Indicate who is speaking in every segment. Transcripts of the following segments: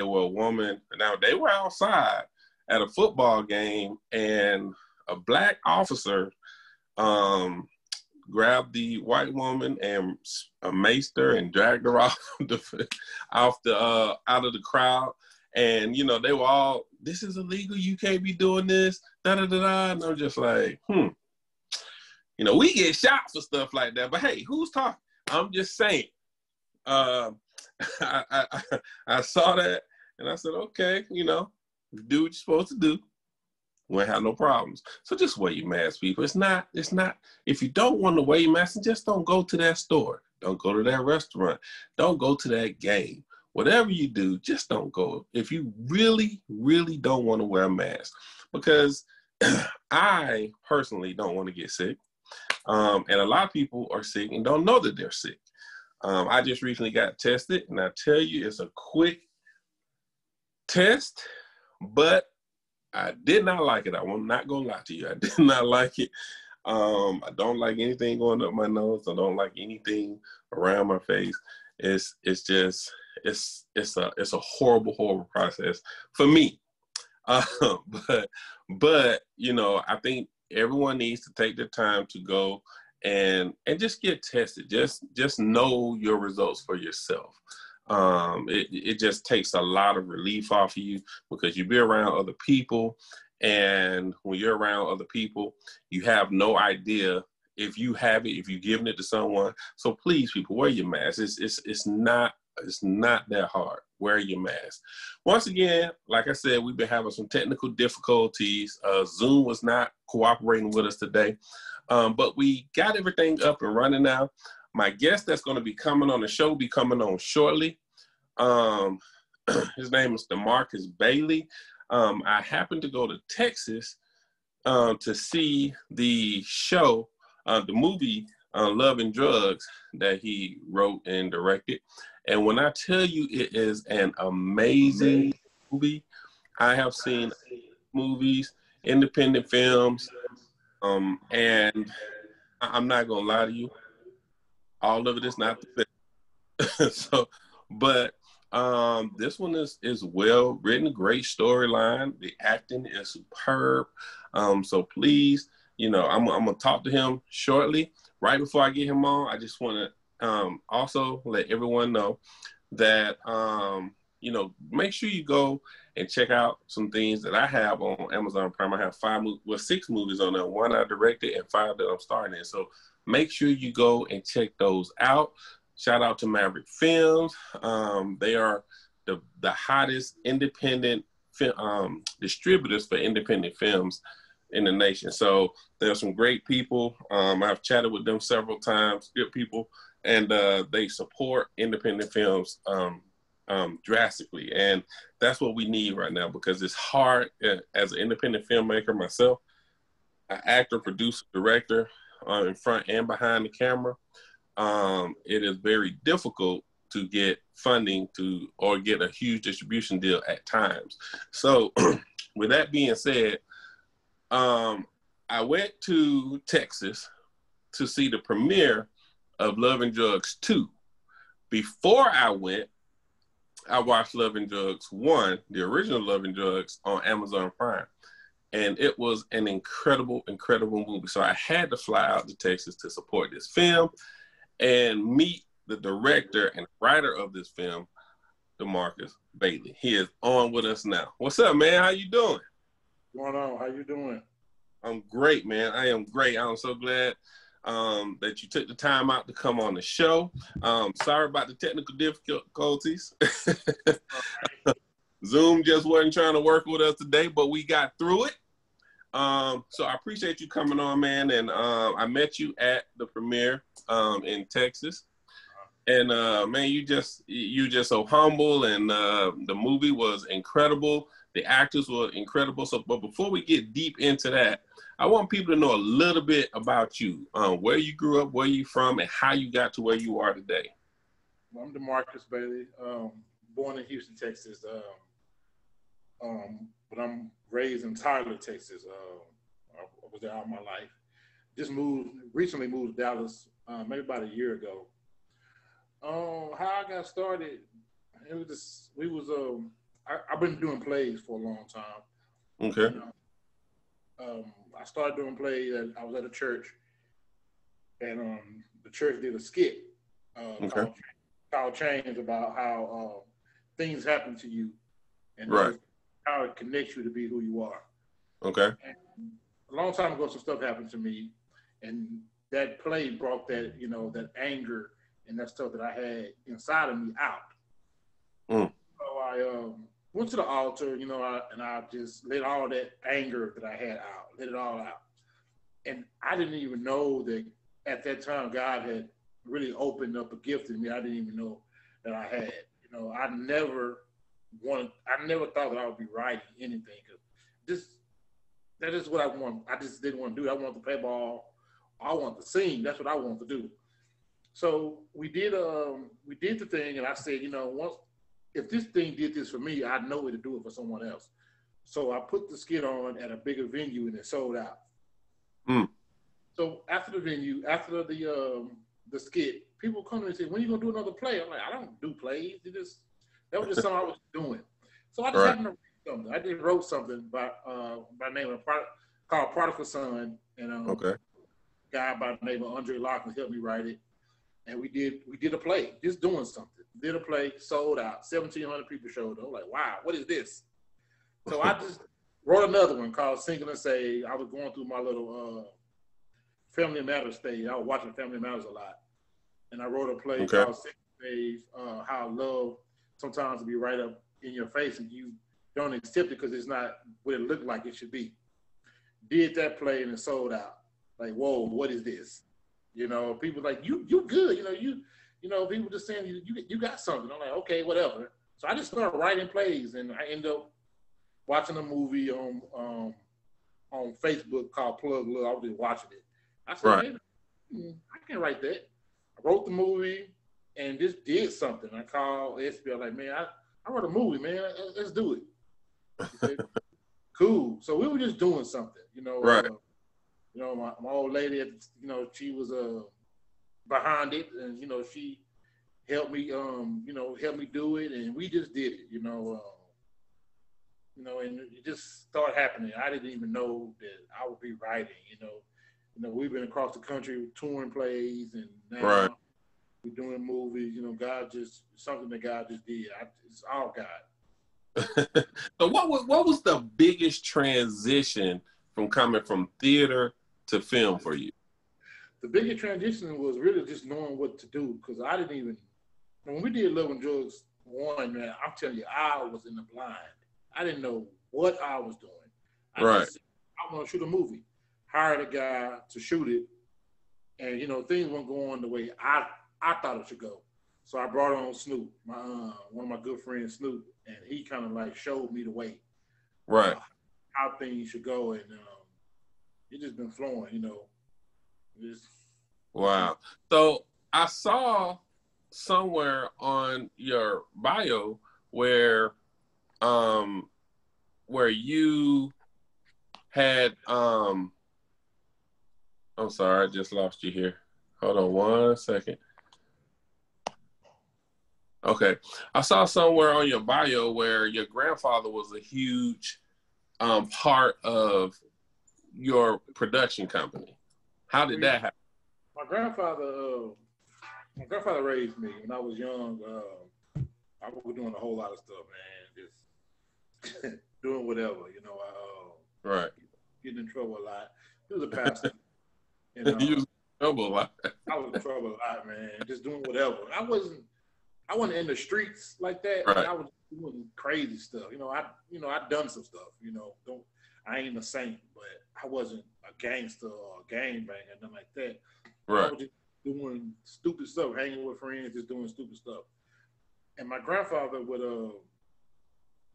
Speaker 1: were a woman. Now, they were outside at a football game, and a black officer grabbed the white woman and maced her and dragged her off out of the crowd. And, you know, they were all, this is illegal. You can't be doing this. Da-da-da-da. And I'm just like, You know, we get shot for stuff like that. But, hey, who's talking? I'm just saying. I saw that, and I said, okay, you know, do what you're supposed to do. We won't have no problems. So just wear your mask, people. It's not, if you don't want to wear your mask, just don't go to that store. Don't go to that restaurant. Don't go to that game. Whatever you do, just don't go. If you really, really don't want to wear a mask, because I personally don't want to get sick. And a lot of people are sick and don't know that they're sick. I just recently got tested, and I tell you, it's a quick test, but I did not like it. I'm not going to lie to you. I did not like it. I don't like anything going up my nose. I don't like anything around my face. It's a horrible, horrible process for me. But you know, I think everyone needs to take the time to go and just get tested. Just know your results for yourself. It just takes a lot of relief off of you, because you be around other people, and when you're around other people, you have no idea if you have it, if you're giving it to someone. So please, people, wear your mask. It's not that hard. Wear your mask. Once again, like I said, we've been having some technical difficulties. Zoom was not cooperating with us today, but we got everything up and running now. My guest that's going to be coming on the show will be coming on shortly. His name is DeMarcus Bailey. I happened to go to Texas to see the show, the movie Love and Drugs that he wrote and directed. And when I tell you it is an amazing movie, I have seen movies, independent films, and I'm not going to lie to you, all of it is not the film. But this one is well written, great storyline. The acting is superb. So please, you know, I'm gonna talk to him shortly. Right before I get him on, I just want to also let everyone know that you know, make sure you go and check out some things that I have on Amazon Prime. I have 6 movies on there. 1 I directed and 5 that I'm starring in. So make sure you go and check those out. Shout out to Maverick Films. They are the hottest independent distributors for independent films in the nation. So there's some great people. I've chatted with them several times, good people, and they support independent films drastically. And that's what we need right now, because it's hard as an independent filmmaker myself, an actor, producer, director, in front and behind the camera. It is very difficult to get funding or get a huge distribution deal at times. So with that being said, I went to Texas to see the premiere of Love and Drugs 2. Before I went, I watched Love and Drugs 1, the original Love and Drugs, on Amazon Prime. And it was an incredible, incredible movie. So I had to fly out to Texas to support this film and meet the director and writer of this film, DeMarcus Bailey. He is on with us now. What's up, man? How you doing?
Speaker 2: What's going on? How you doing?
Speaker 1: I'm great, man. I am great. I'm so glad that you took the time out to come on the show. Sorry about the technical difficulties. Zoom just wasn't trying to work with us today, but we got through it. So I appreciate you coming on, man. And I met you at the premiere in Texas. And man, you just so humble, and the movie was incredible. The actors were incredible. So, but before we get deep into that, I want people to know a little bit about you, where you grew up, where you from, and how you got to where you are today.
Speaker 2: Well, I'm DeMarcus Bailey, born in Houston, Texas, but I'm raised in Tyler, Texas. I was there all my life. Recently moved to Dallas, maybe about a year ago. How I got started, we was I've been doing plays for a long time.
Speaker 1: Okay.
Speaker 2: I started doing plays. I was at a church, and the church did a skit called "Change" about how things happen to you, and how it connects you to be who you are.
Speaker 1: Okay.
Speaker 2: And a long time ago, some stuff happened to me, and that play brought that, that anger and that stuff that I had inside of me out. So I went to the altar, and I just let all that anger that I had out, let it all out. And I didn't even know that at that time God had really opened up a gift in me I didn't even know that I had. I never thought that I would be writing anything. That is what I want. I just didn't want to do it. I wanted to play ball. I wanted to sing. That's what I wanted to do. So we did the thing, and I said, if this thing did this for me, I know it to do it for someone else. So I put the skit on at a bigger venue, and it sold out. So after the skit, people come to me and say, "When are you gonna do another play?" I'm like, "I don't do plays. That was just something I was doing." So I just happened to write something. I just wrote something by name of called "Prodigal Son," and a guy by the name of Andre Lockman helped me write it. And we did a play, just doing something. Did a play, sold out. 1,700 people showed up. I'm like, wow, what is this? So I just wrote another one called "Single and Saved." I was going through my little Family Matters stage. I was watching Family Matters a lot. And I wrote a play called "Single and Saved," how love sometimes will be right up in your face and you don't accept it because it's not what it looked like it should be. Did that play and it sold out. Like, whoa, what is this? People like, you good. People just saying you got something. I'm like, okay, whatever. So I just started writing plays, and I ended up watching a movie on Facebook called Plug Love. I was just watching it. I said, hey, I can write that. I wrote the movie and just did something. I called SB. I was like, man, I wrote a movie, man. Let's do it. He said, cool. So we were just doing something, my old lady, she was behind it, and she helped me, help me do it, and we just did it, and it just started happening. I didn't even know that I would be writing, we've been across the country touring plays, and now we're doing movies. Something that God just did. It's all God.
Speaker 1: So what was the biggest transition from coming from theater to film for you?
Speaker 2: The biggest transition was really just knowing what to do, because I didn't even, when we did Love and Drugs 1, man, I'm telling you, I was in the blind. I didn't know what I was doing. I want to shoot a movie. Hired a guy to shoot it, and things weren't going the way I thought it should go. So I brought on Snoop, one of my good friends, Snoop, and he kind of like showed me the way, how things should go, and it just been flowing,
Speaker 1: Wow. So I saw somewhere on your bio where you had I'm sorry, I just lost you here. Hold on 1 second. Okay. I saw somewhere on your bio where your grandfather was a huge part of your production company. How did that happen?
Speaker 2: My grandfather raised me when I was young. I was doing a whole lot of stuff, man. Just doing whatever, getting in trouble a lot. He was a pastor.
Speaker 1: You was in trouble a lot.
Speaker 2: I was in trouble a lot, man. Just doing whatever. I wasn't in the streets like that.
Speaker 1: Right.
Speaker 2: I was doing crazy stuff. I'd done some stuff. I ain't a saint, but I wasn't a gangster or a gangbanger, nothing like that.
Speaker 1: Right.
Speaker 2: I was just doing stupid stuff, hanging with friends, just doing stupid stuff. And my grandfather would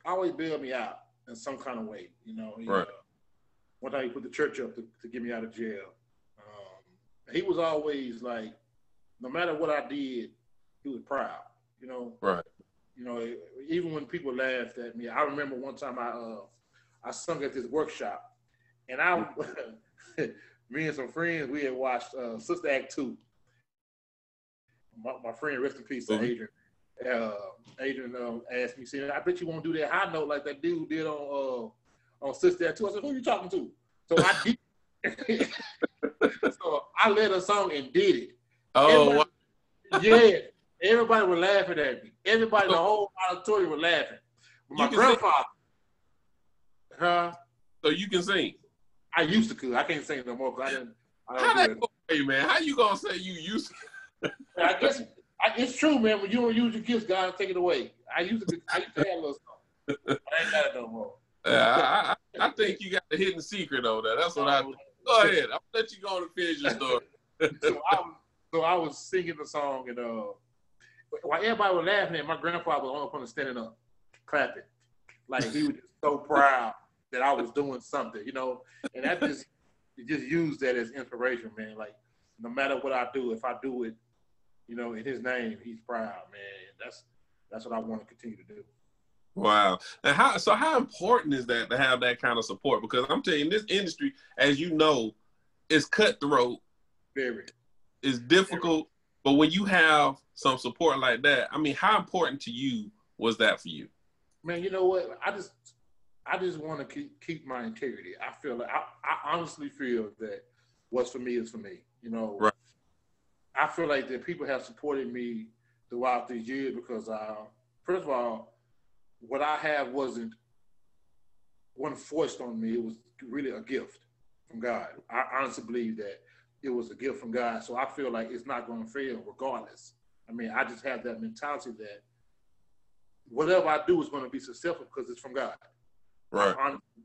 Speaker 2: always bail me out in some kind of way. One time he put the church up to get me out of jail. He was always like, no matter what I did, he was proud.
Speaker 1: Right.
Speaker 2: Even when people laughed at me. I remember one time I sung at this workshop, and me and some friends, we had watched Sister Act 2. My friend, rest in peace, Adrian. Adrian asked me, said, "I bet you won't do that high note like that dude did on Sister Act 2." I said, "Who you talking to?" So I did. So I led a song and did it.
Speaker 1: Oh,
Speaker 2: yeah. Everybody was laughing at me. Everybody, the whole auditorium was laughing. But my grandfather,
Speaker 1: so you can sing.
Speaker 2: I used to could. I can't sing no more because I don't
Speaker 1: How
Speaker 2: do
Speaker 1: that
Speaker 2: it.
Speaker 1: go away, man? How you gonna say you used to?
Speaker 2: I guess it's true, man. When you don't use your gifts, God take it away. I used to have a little something, but I ain't got it no more.
Speaker 1: I think you got the hidden secret on that. That's what I think. Go ahead. I'll let you go and finish your story.
Speaker 2: So I was singing the song, and while everybody was laughing, my grandfather was on up on the standing up, clapping, like he was just so proud that I was doing something, And that just used that as inspiration, man. Like no matter what I do, if I do it, in His name, He's proud, man. That's what I want to continue to do.
Speaker 1: Wow. And how important is that to have that kind of support? Because I'm telling you, this industry, as you know, is cutthroat.
Speaker 2: Very.
Speaker 1: It's difficult. But when you have some support like that, I mean, how important to you was that for you?
Speaker 2: Man, you know what? I just want to keep my integrity. I feel like I honestly feel that what's for me is for me.
Speaker 1: Right.
Speaker 2: I feel like that people have supported me throughout these years because, first of all, what I have wasn't forced on me. It was really a gift from God. I honestly believe that it was a gift from God. So I feel like it's not going to fail regardless. I mean, I just have that mentality that whatever I do is going to be successful because it's from God.
Speaker 1: Right.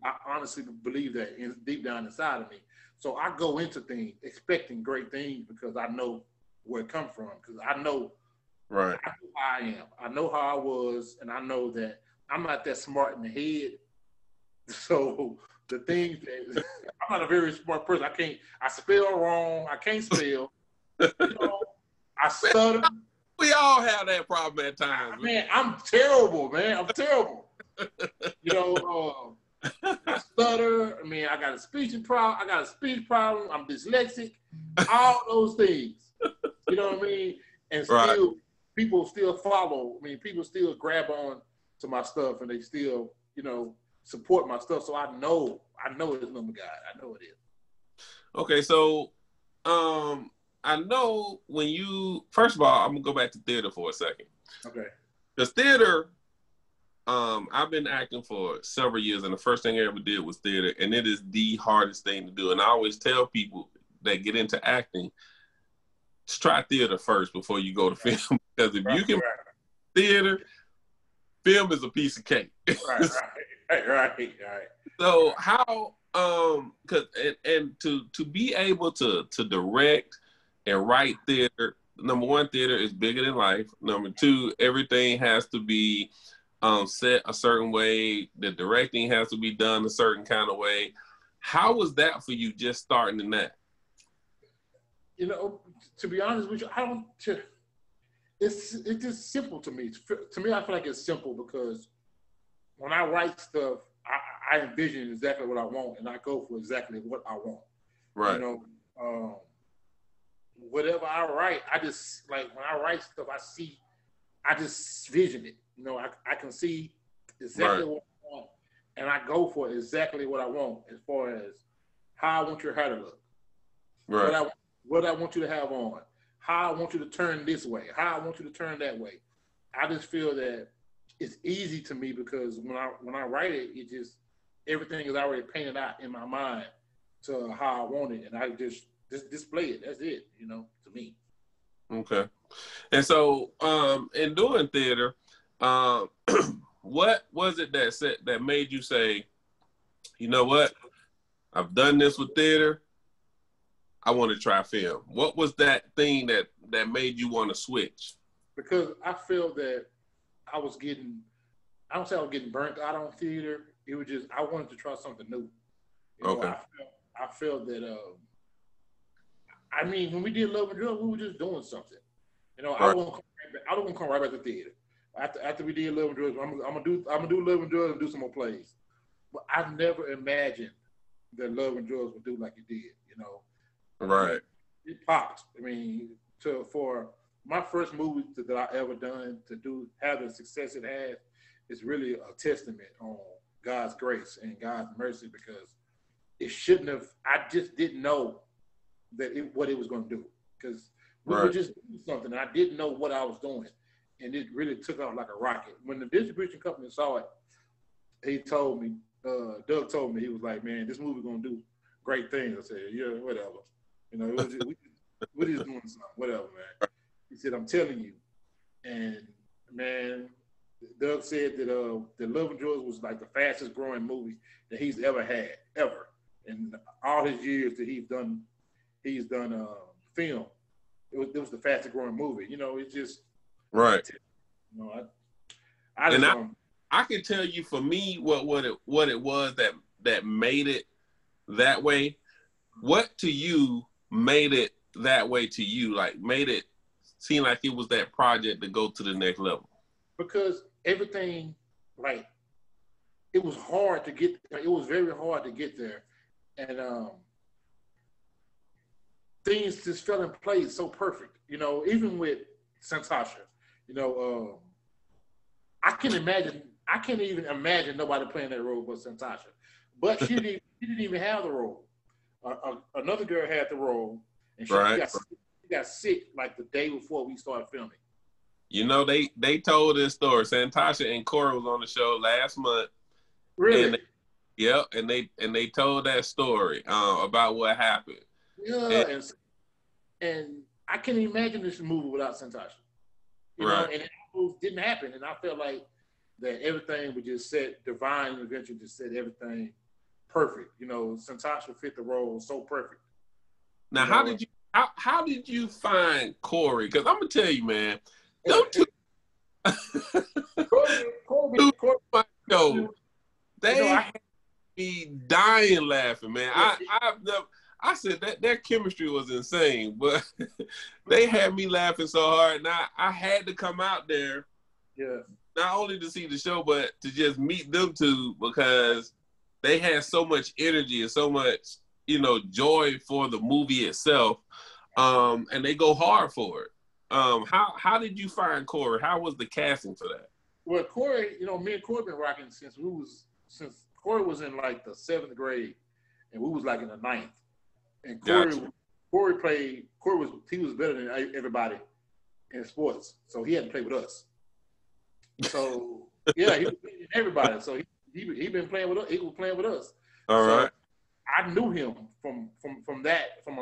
Speaker 2: I honestly believe that deep down inside of me. So I go into things expecting great things because I know where it comes from. Because I know,
Speaker 1: right.
Speaker 2: I know how I am. I know how I was, and I know that I'm not that smart in the head. So the things that I'm not a very smart person. I spell wrong. I can't spell. I stutter.
Speaker 1: We all have that problem at times.
Speaker 2: Man, I'm terrible, man. I'm terrible. I stutter. I mean, I got a speech problem. I'm dyslexic. All those things. You know what I mean? And still, people still follow. I mean, people still grab on to my stuff, and they still, support my stuff. So I know it's number God. I know it is.
Speaker 1: Okay, so, I know when first of all, I'm gonna go back to theater for a second.
Speaker 2: Okay.
Speaker 1: Because theater, I've been acting for several years, and the first thing I ever did was theater, and it is the hardest thing to do. And I always tell people that get into acting, just try theater first before you go to film. Because if you can theater, film is a piece of cake.
Speaker 2: Right.
Speaker 1: So how, cause and to be able to direct and write theater, number one, theater is bigger than life. Number two, everything has to be set a certain way. The directing has to be done a certain kind of way. How was that for you just starting in that?
Speaker 2: To be honest with you, it's just simple to me. To me, I feel like it's simple because when I write stuff, I envision exactly what I want, and I go for exactly what I want.
Speaker 1: Right.
Speaker 2: Whatever I write, I just, like, when I write stuff, I just vision it. I can see exactly what I want, and I go for exactly what I want as far as how I want your hair to look.
Speaker 1: Right.
Speaker 2: What I want you to have on, how I want you to turn this way, how I want you to turn that way. I just feel that it's easy to me because when I write it, it just, everything is already painted out in my mind to how I want it, and I just display it. That's it, to me.
Speaker 1: Okay. And so, in doing theater, what was it that made you say, you know what, I've done this with theater, I want to try film? What was that thing that made you want to switch?
Speaker 2: Because I feel that I don't say I was getting burnt out on theater. It was just, I wanted to try something new.
Speaker 1: Okay.
Speaker 2: I felt that, when we did Love and Drugs, we were just doing something. Right. I don't want to come right back to theater. After we did Love and Drugs, I'm gonna do Love and Drugs and do some more plays. But I never imagined that Love and Drugs would do like it did.
Speaker 1: Right.
Speaker 2: It popped. For my first movie that I ever done to have the success it has is really a testament on God's grace and God's mercy, because it shouldn't have. I just didn't know what it was going to do, because we were just doing something. And I didn't know what I was doing, and it really took off like a rocket. When the distribution company saw it, he told me, Doug told me, he was like, "Man, this movie going to do great things." I said, "Yeah, whatever. You know, we're just doing something, whatever, man." He said, "I'm telling you," and man. Doug said that the Love and Drugs was like the fastest growing movie that he's ever had, ever. In all his years that he's done film. It was the fastest growing movie. You know, it's just
Speaker 1: right.
Speaker 2: You know,
Speaker 1: I can tell you, for me, what it was that made it that way. What to you made it that way to you? Like, made it seem like it was that project to go to the next level?
Speaker 2: Because everything, like, it was hard to get there. It was very hard to get there. And things just fell in place so perfect. You know, even with Santasha, you know, I can't even imagine nobody playing that role but Santasha. But she didn't even have the role. Another girl had the role, and she got sick like the day before we started filming.
Speaker 1: You know, they told this story. Santasha and Corey was on the show last month.
Speaker 2: Really?
Speaker 1: And they told that story about what happened.
Speaker 2: Yeah, and I can't imagine this movie without Santasha. You know, and it didn't happen. And I felt like that everything would just set, divine intervention just set everything perfect. You know, Santasha fit the role so perfect.
Speaker 1: Now, how did you find Corey? Because I'm gonna tell you, man, don't you? Corey, they had me dying laughing, man. I said that their chemistry was insane, but they had me laughing so hard. Now I had to come out there, not only to see the show, but to just meet them two, because they had so much energy and so much, you know, joy for the movie itself, and they go hard for it. How did you find Corey? How was the casting for that?
Speaker 2: Well, Corey, you know, me and Corey been rocking since Corey was in like the 7th grade, and we was like in the 9th. And Corey was better than everybody in sports, so he had to play with us. So yeah, he was beating everybody. So he been playing with us. He was playing with us.
Speaker 1: All right.
Speaker 2: I knew him from a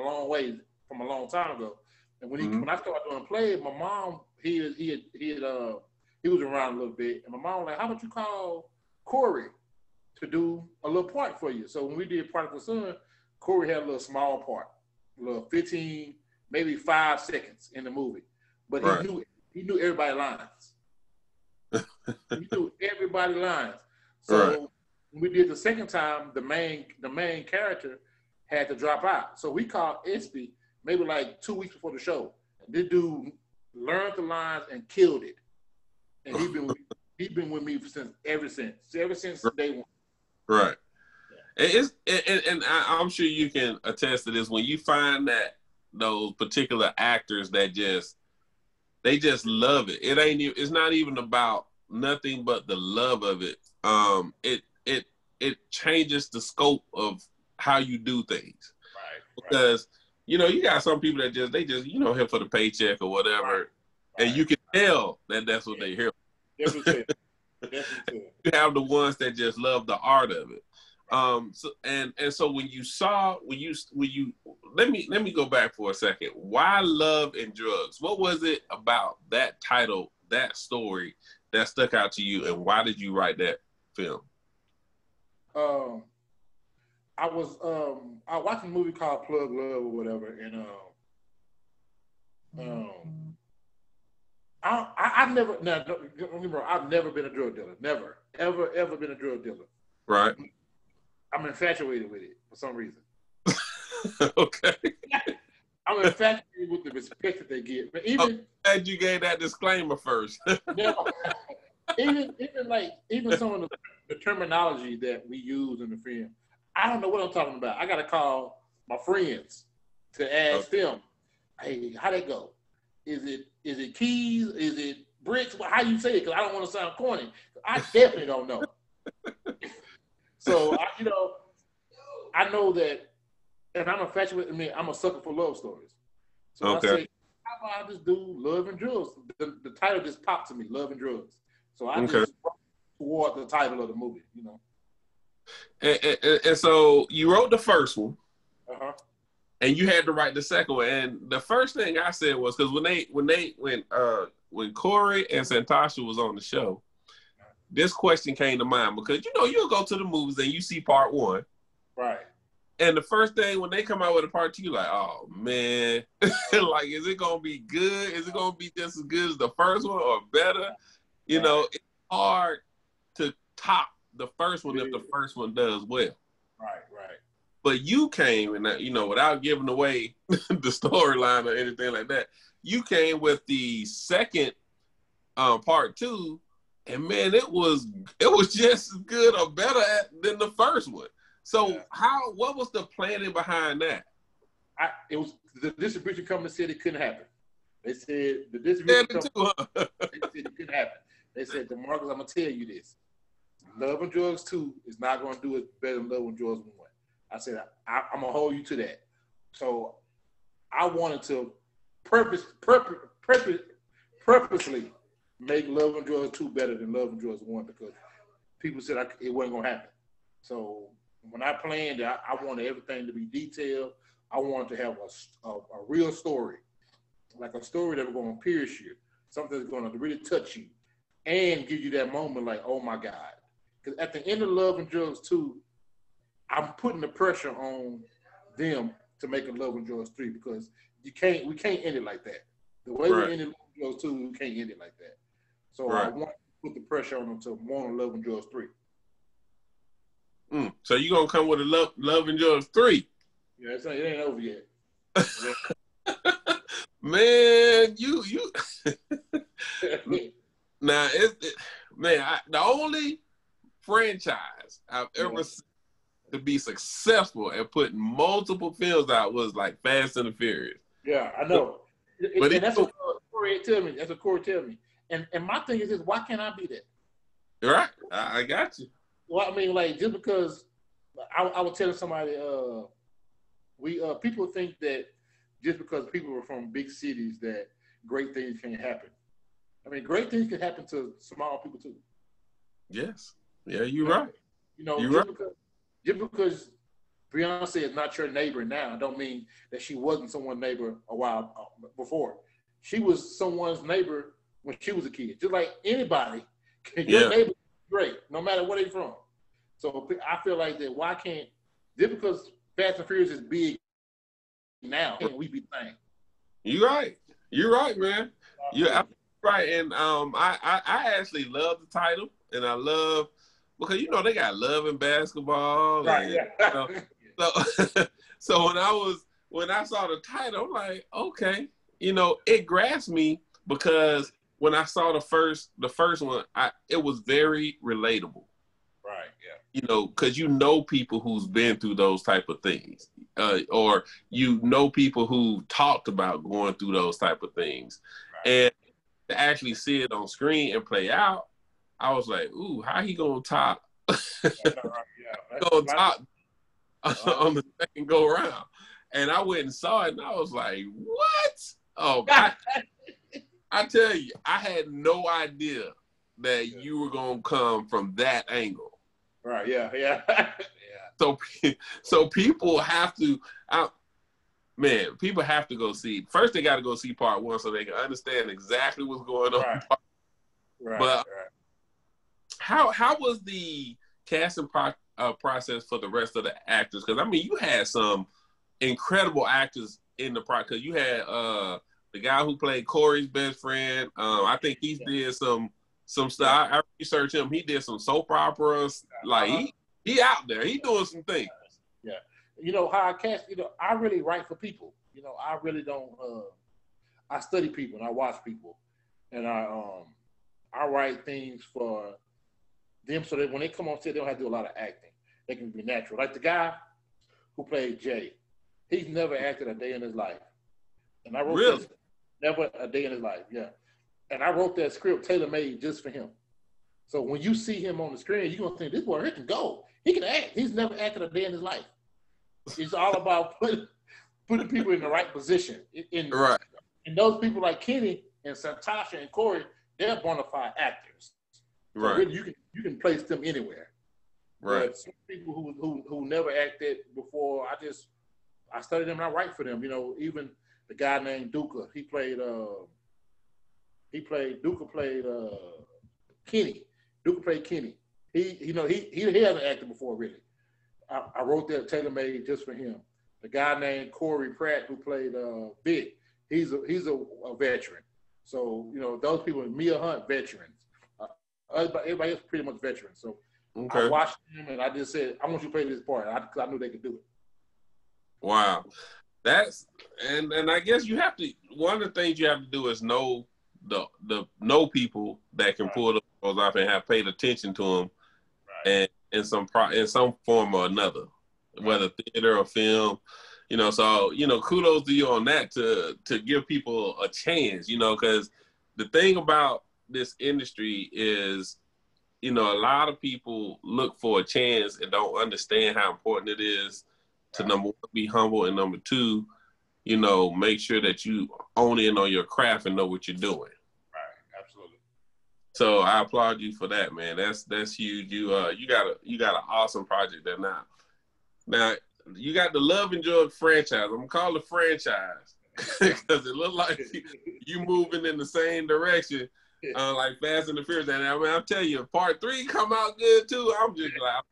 Speaker 2: long time ago. And when I started doing plays, my mom he was around a little bit, and my mom was like, "How about you call Corey to do a little part for you?" So when we did Prodigal Son, Corey had a little small part, a little 15, maybe 5 seconds in the movie, but he knew everybody's lines. He knew everybody's lines. So when we did the second time, the main character had to drop out. So we called Espy maybe like 2 weeks before the show. This dude learned the lines and killed it, and he's been with me ever since day one.
Speaker 1: Right. And I'm sure you can attest to this. When you find that those particular actors that they just love it. It's not even about nothing but the love of it. It changes the scope of how you do things.
Speaker 2: Right.
Speaker 1: Because you know, you got some people that they just you know, here for the paycheck or whatever, and you can tell that that's what they here.
Speaker 2: Definitely.
Speaker 1: You have the ones that just love the art of it. So when you let me go back for a second. Why Love and Drugs? What was it about that title, that story, that stuck out to you, and why did you write that film?
Speaker 2: I was watching a movie called Plug Love or whatever, and I've never been a drug dealer. Never, ever been a drug dealer.
Speaker 1: Right.
Speaker 2: I'm infatuated with it for some reason.
Speaker 1: Okay.
Speaker 2: I'm infatuated with the respect that they get. But even
Speaker 1: glad you gave that disclaimer first.
Speaker 2: even some of the terminology that we use in the film, I don't know what I'm talking about. I got to call my friends to ask them, "Hey, how'd it go? Is it Is it keys? Is it bricks? How you say it? Because I don't want to sound corny. I definitely don't know. So I know that, and I'm infatuated. I mean, I'm a sucker for love stories. So I say, how about I just do Love and Drugs? The title just popped to me, Love and Drugs. So I just wrote toward the title of the movie,
Speaker 1: And so you wrote the first one,
Speaker 2: and
Speaker 1: you had to write the second one. And the first thing I said was, because when Corey and Santasha was on the show, this question came to mind, because you'll go to the movies and you see part one,
Speaker 2: right?
Speaker 1: And the first thing when they come out with a part two, you're like, oh man, like, is it gonna be good? Is it gonna be just as good as the first one or better? It's hard to top the first one if the first one does well.
Speaker 2: Right.
Speaker 1: But you came and without giving away the storyline or anything like that, you came with the second part two, and man, it was just as good or better than the first one. So what was the planning behind that?
Speaker 2: It was the distribution company said it couldn't happen. They said the distribution company they said it couldn't happen. They said, DeMarcus, I'm gonna tell you this. Love and Drugs 2 is not gonna do it better than Love and Drugs 1. I said, I'm gonna hold you to that. So I wanted to purposely make Love and Drugs 2 better than Love and Drugs 1, because people said it wasn't gonna happen. So when I planned it, I wanted everything to be detailed. I wanted to have a real story, like a story that was going to pierce you, something that's going to really touch you and give you that moment like, oh my God. Because at the end of Love and Drugs 2, I'm putting the pressure on them to make a Love and Drugs 3, because we can't end it like that. The way we ended Love and Drugs 2, we can't end it like that. So I want to put the pressure on them to want a Love and Drugs 3.
Speaker 1: So you gonna come with a Love and Drugs 3?
Speaker 2: Yeah, it ain't over yet.
Speaker 1: Man, you now the only franchise I've ever seen to be successful at putting multiple films out was like Fast and the Furious.
Speaker 2: Yeah, I know. But that's what Corey tell me. That's what Corey tell me. And my thing is this: why can't I be that?
Speaker 1: Right, I got you.
Speaker 2: Well, I mean, like, just because I was telling somebody, people think that just because people are from big cities that great things can't happen. I mean, great things can happen to small people too.
Speaker 1: Yes. Yeah, you're right.
Speaker 2: Just because Beyonce is not your neighbor now, don't mean that she wasn't someone's neighbor a while before. She was someone's neighbor when she was a kid. Just like anybody, your neighbor is great, no matter where they're from. So I feel like that. Why can't, just because Fast and Furious is big now, can't we be saying?
Speaker 1: You're right. You're right, man. You're right. And I actually love the title, and I love, because they got love in basketball.
Speaker 2: Right.
Speaker 1: And, so when I saw the title, I'm like, okay, it grasped me, because when I saw the first one, it was very relatable.
Speaker 2: Right. Yeah.
Speaker 1: Because people who's been through those type of things, or people who talked about going through those type of things, and to actually see it on screen and play out, I was like, ooh, how he gonna top? Gonna top on the second go around? And I went and saw it, and I was like, what? Oh, I tell you, I had no idea that you were gonna come from that angle.
Speaker 2: Right. Yeah.
Speaker 1: So people have to, people have to go see. First, they got to go see part one so they can understand exactly what's going on.
Speaker 2: Right.
Speaker 1: But how was the casting process for the rest of the actors? Because you had some incredible actors in the process. Because you had the guy who played Corey's best friend. I think he did some stuff. I researched him. He did some soap operas. Like he out there. He doing some things.
Speaker 2: Yeah. How I cast. I really write for people. I really don't. I study people and I watch people, and I write things for them so that when they come on set, they don't have to do a lot of acting. They can be natural. Like the guy who played Jay, he's never acted a day in his life, and I wrote Never a day in his life. Yeah. And I wrote that script tailor-made just for him. So when you see him on the screen, you're gonna think this boy he can go. He can act. He's never acted a day in his life. It's all about putting people in the right position.
Speaker 1: Right.
Speaker 2: And those people like Kenny and Santasha and Corey, they're bona fide actors. So
Speaker 1: right.
Speaker 2: really you can place them anywhere.
Speaker 1: Right.
Speaker 2: But some people who never acted before, I studied them and I write for them. You know, even the guy named Duca, Duca played Kenny. Duca played Kenny. He hasn't acted before really. I wrote that tailor-made just for him. The guy named Corey Pratt who played Vic, he's a veteran. So, you know, those people, Mia Hunt, veterans. Everybody else pretty much veterans. So I watched them and I just said, I want you to play this part because I knew they could do it.
Speaker 1: Wow. That's and I guess you have to, one of the things you have to do is know know people that can pull the roles off and have paid attention to them and in some form or another, whether theater or film, you know. So, you know, kudos to you on that to give people a chance, you know, because the thing about this industry is, you know, a lot of people look for a chance and don't understand how important it is to, number one, be humble, and number two, you know, make sure that you own in on your craft and know what you're doing.
Speaker 2: Right, absolutely.
Speaker 1: So I applaud you for that, man. That's huge. You got an awesome project there now. Now you got the Love and Drug franchise. I'm gonna call it franchise because it looks like you moving in the same direction, like Fast and the Furious. And I mean, I'll tell you, part 3 come out good too. I'm just like,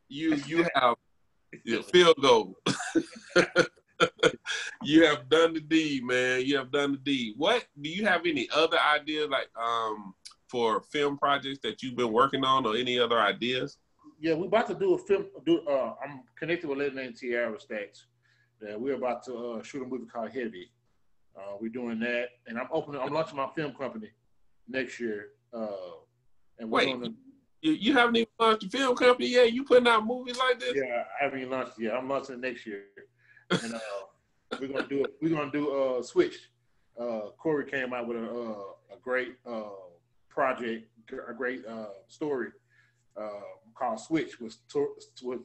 Speaker 1: you have field goal. You have done the deed, man. You have done the deed. What do you have any other ideas like for film projects that you've been working on, or any other ideas?
Speaker 2: Yeah, we're about to do a film. I'm connected with a lady named Tiara Stacks. We're about to shoot a movie called Heavy. We're doing that, and I'm launching my film company next year. And we're
Speaker 1: Wait, you haven't even launched a film company yet? You putting out movies like this?
Speaker 2: Yeah, I haven't even launched it yet. I'm launching it next year, and we're gonna do it. We're gonna do Switch. Corey came out with a great project, a great story called Switch with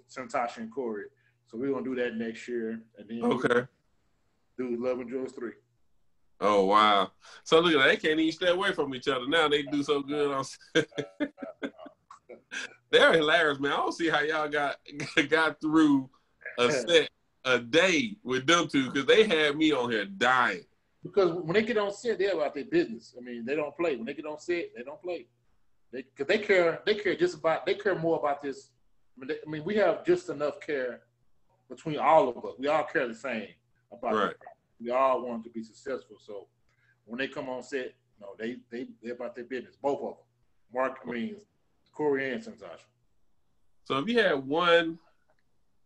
Speaker 2: Santasha and Corey. So we're gonna do that next year, and then do Love and Drugs 3.
Speaker 1: Oh wow! So look at that, they can't even stay away from each other now. They do so good on. They're hilarious, man. I don't see how y'all got through a set a day with them two, because they had me on here dying.
Speaker 2: Because when they get on set, they're about their business. I mean, they don't play. When they get on set, they don't play. Because they care more about this. I mean, we have just enough care between all of us. We all care the same about it. We all want to be successful. So when they come on set, no, they're about their business. Both of them. Corey and Santasha.
Speaker 1: So if you had one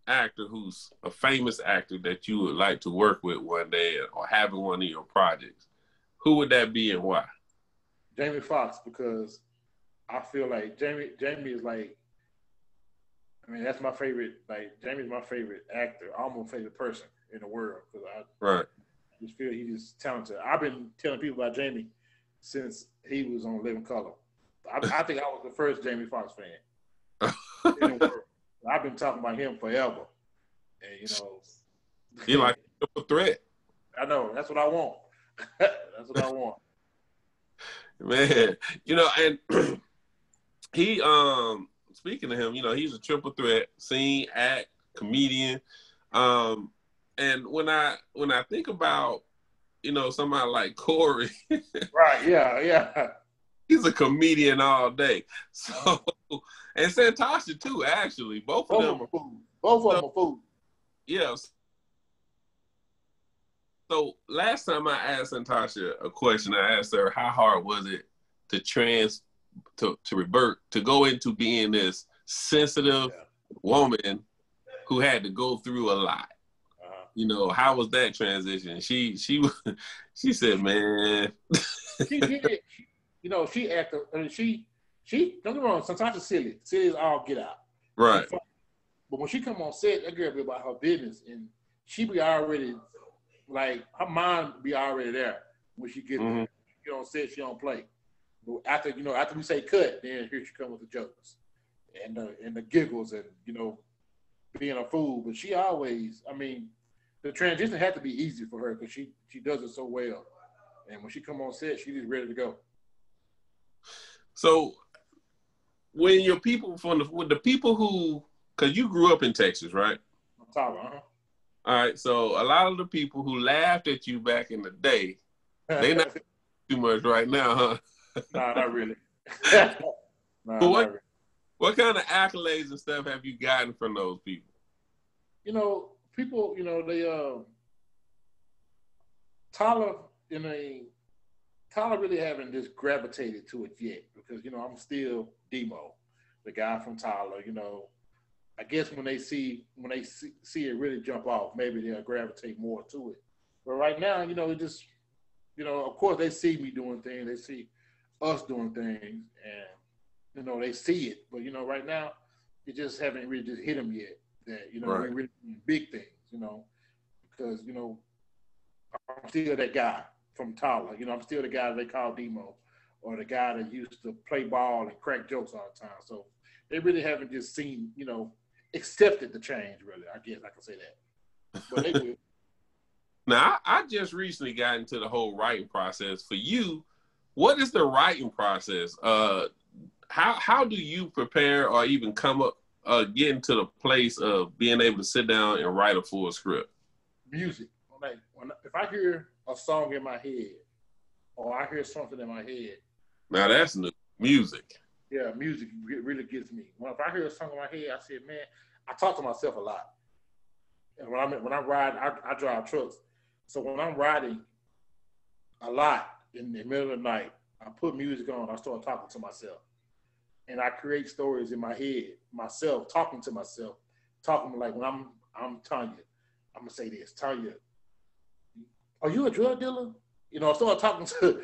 Speaker 1: actor who's a famous actor that you would like to work with one day or have in one of your projects, who would that be and why?
Speaker 2: Jamie Foxx, because I feel like Jamie is like, I mean, that's my favorite. Like, Jamie's my favorite actor, almost favorite person in the world. Because I just feel he's talented. I've been telling people about Jamie since he was on Living Color. I think I was the first Jamie Foxx fan in the world. I've been talking about him forever. And, you know.
Speaker 1: He like a triple threat.
Speaker 2: I know. That's what I want. That's what I want.
Speaker 1: Man, you know, and he, speaking of him, you know, he's a triple threat, sing, act, comedian. And when I think about, you know, somebody like Corey.
Speaker 2: Right, yeah.
Speaker 1: He's a comedian all day. So, and Santasha too, actually. Both of them are
Speaker 2: food. Both of them are food.
Speaker 1: Yeah. So last time I asked Santasha a question, I asked her how hard was it to revert, to go into being this sensitive woman who had to go through a lot. You know, how was that transition? She said, man.
Speaker 2: She did it. You know, she acted. I mean, she don't get me wrong. Sometimes silly is all get out.
Speaker 1: Right.
Speaker 2: But when she come on set, that girl be about her business, and she be already like her mind be already there. when she gets there. She don't say she don't play. But after we say cut, then here she comes with the jokes and the giggles and being a fool. But she always, the transition had to be easy for her because she does it so well. And when she come on set, she's just ready to go.
Speaker 1: So when your people with the people who, because you grew up in Texas, right?
Speaker 2: Tyler,
Speaker 1: All right, so a lot of the people who laughed at you back in the day, they not too much right now, huh?
Speaker 2: Nah, not really.
Speaker 1: What kind of accolades and stuff have you gotten from those people?
Speaker 2: People, they Tyler really haven't just gravitated to it yet because I'm still Demo, the guy from Tyler. I guess when they see it really jump off, maybe they'll gravitate more to it. But right now, it just, of course they see me doing things, they see us doing things, and they see it. But right now, it just haven't really just hit them yet. That
Speaker 1: right.
Speaker 2: We really big things, because I'm still that guy from Tyler. I'm still the guy they call Demo, or the guy that used to play ball and crack jokes all the time. So they really haven't just seen, accepted the change, really. I guess I can say that. But they will.
Speaker 1: Now, I just recently got into the whole writing process. For you, what is the writing process? How do you prepare or even come up, get into the place of being able to sit down and write a full script?
Speaker 2: Music. If I hear a song in my head, or I hear something in my head.
Speaker 1: Now that's new. Music.
Speaker 2: Yeah, music really gets me. If I hear a song in my head, I say, man, I talk to myself a lot. And when I ride, I drive trucks. So when I'm riding a lot in the middle of the night, I put music on, I start talking to myself. And I create stories in my head, myself, talking to myself, talking like when I'm Tanya, I'm going to say this, Tanya, are you a drug dealer? I start talking to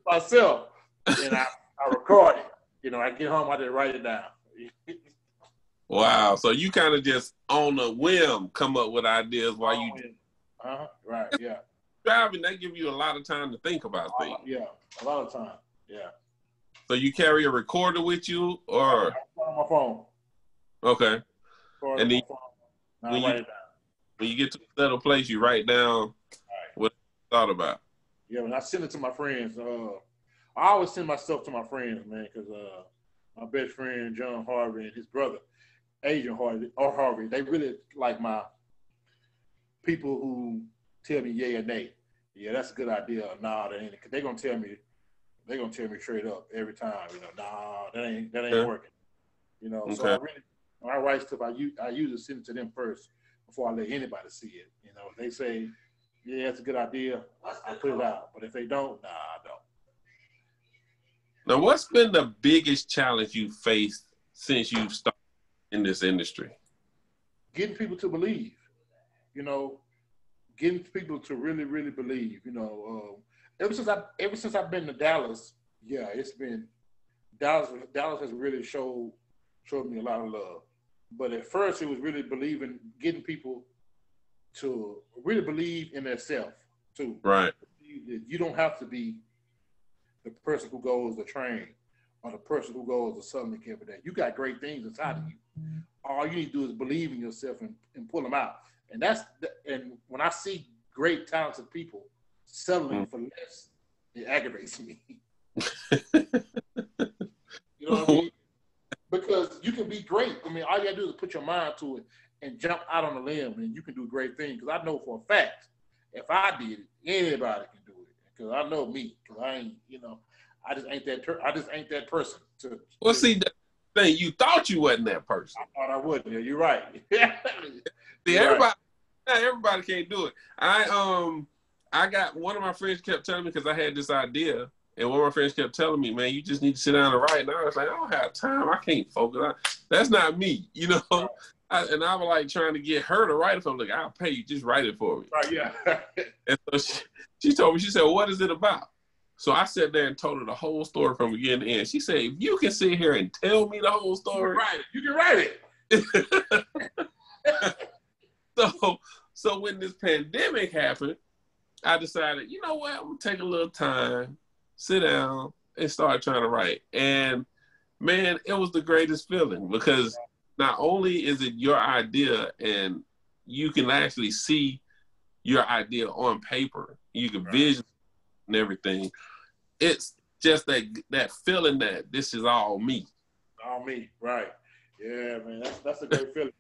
Speaker 2: myself, and I record it. I get home, I just write it down.
Speaker 1: Wow. So you kind of just on a whim come up with ideas while you...
Speaker 2: Right, yeah.
Speaker 1: Driving, that gives you a lot of time to think about things.
Speaker 2: Yeah, a lot of time, yeah.
Speaker 1: So you carry a recorder with you, or?
Speaker 2: On my phone.
Speaker 1: Okay.
Speaker 2: And then
Speaker 1: when you get to a settled place, you write down what you thought about.
Speaker 2: Yeah, when I send it to my friends, I always send my stuff to my friends, man, because my best friend, John Harvey, and his brother, Adrian Harvey, they really like my people who tell me yay or nay. Yeah, that's a good idea. Nah, that ain't. Cause they're gonna tell me straight up every time. Nah, that ain't working.
Speaker 1: Okay.
Speaker 2: So when I write stuff, I usually send it to them first before I let anybody see it. If they say, yeah, it's a good idea, I put it out. But if they don't, nah, I don't.
Speaker 1: Now, what's been the biggest challenge you faced since you started in this industry?
Speaker 2: Getting people to believe. Getting people to really, really believe. Ever since I've been to Dallas, yeah, it's been Dallas has really showed me a lot of love. But at first, it was really getting people to really believe in themselves too.
Speaker 1: Right.
Speaker 2: You don't have to be the person who goes to train or the person who goes to Southern every day. You got great things inside of you. All you need to do is believe in yourself and pull them out. And when I see great, talented people settling for less, it aggravates me. You know what I mean? Because you can be great. All you gotta do is put your mind to it and jump out on a limb, and you can do great things. Because I know for a fact, if I did it, anybody can do it. Because I know me. Because I ain't, I just ain't that person.
Speaker 1: See, the thing, you thought you wasn't that person.
Speaker 2: I thought I wouldn't. Yeah, you're right.
Speaker 1: See, everybody can't do it. I got one of my friends kept telling me, because I had this idea, and one of my friends kept telling me, man, you just need to sit down and write. And I was like, I don't have time. I can't focus. That's not me, and I was like trying to get her to write it. So I'm like, I'll pay you. Just write it for me.
Speaker 2: Right, yeah.
Speaker 1: And so she told me, she said, what is it about? So I sat there and told her the whole story from beginning to end. She said, if you can sit here and tell me the whole story.
Speaker 2: You can write it.
Speaker 1: So when this pandemic happened, I decided, you know what, I'm gonna take a little time, sit down, and start trying to write. And man, it was the greatest feeling because not only is it your idea and you can actually see your idea on paper, you can visualize and everything. It's just that feeling that this is all me.
Speaker 2: All me, right. Yeah, man, that's a great feeling.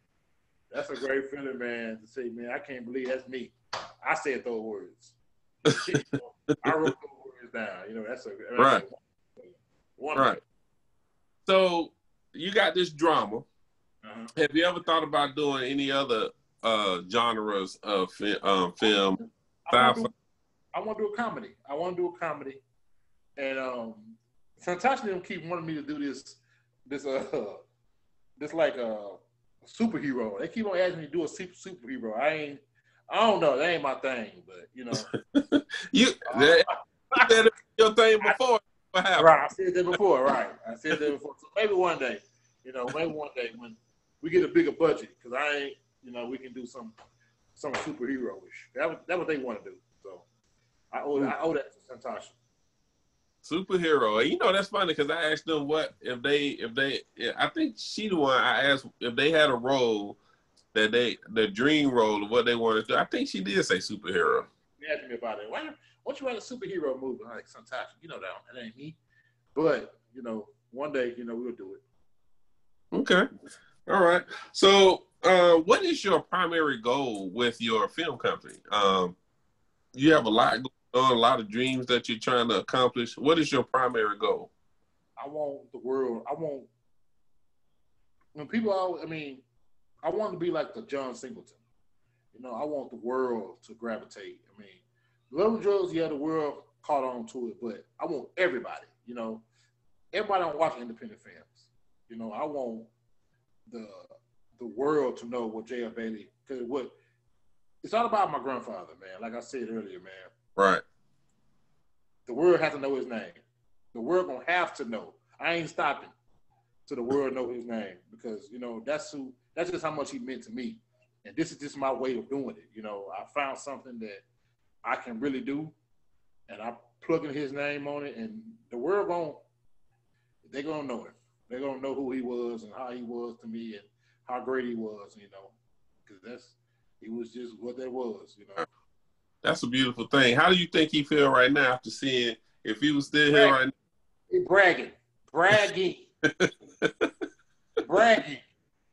Speaker 2: That's a great feeling, man, to say, man, I can't believe that's me. I said those words. I wrote those words down. You know, that's a
Speaker 1: right.
Speaker 2: Wonderful.
Speaker 1: Right. So you got this drama. Have you ever thought about doing any other genres of film?
Speaker 2: I want to do a comedy. And Fantastic them keep wanting me to do this like a superhero. They keep on asking me to do a superhero. I don't know. That ain't my thing, but you know.
Speaker 1: You said your thing before. What happened?
Speaker 2: Right, I said that before. Right, I said that before. So maybe one day, when we get a bigger budget, because we can do some superhero-ish. That's what they want to do. So I owe that to Santasha.
Speaker 1: Superhero. You know, that's funny because I asked them what if they I think she the one I asked if they had a role that the dream role of what they wanted to do. I think she did say superhero.
Speaker 2: She asked me about it. Why don't you write a superhero movie? I'm like, Santasha, that ain't me. But, one day, we'll do it.
Speaker 1: Okay. All right. So what is your primary goal with your film company? You have a lot going on, a lot of dreams that you're trying to accomplish. What is your primary goal?
Speaker 2: I want the world. I want to be like the John Singleton. I want the world to gravitate. Love and drugs, the world caught on to it, but I want everybody, everybody don't watch independent films. I want the world to know what J.F. Bailey, because it's all about my grandfather, man. Like I said earlier, man.
Speaker 1: Right.
Speaker 2: The world has to know his name. The world gonna have to know. I ain't stopping till the world know his name because that's just how much he meant to me, and this is just my way of doing it. I found something that I can really do, and I plug in his name on it, and the world they're gonna know him. They're gonna know who he was and how he was to me and how great he was, because he was just what that was,
Speaker 1: That's a beautiful thing. How do you think he feel right now after seeing if he was still here right now?
Speaker 2: He bragging.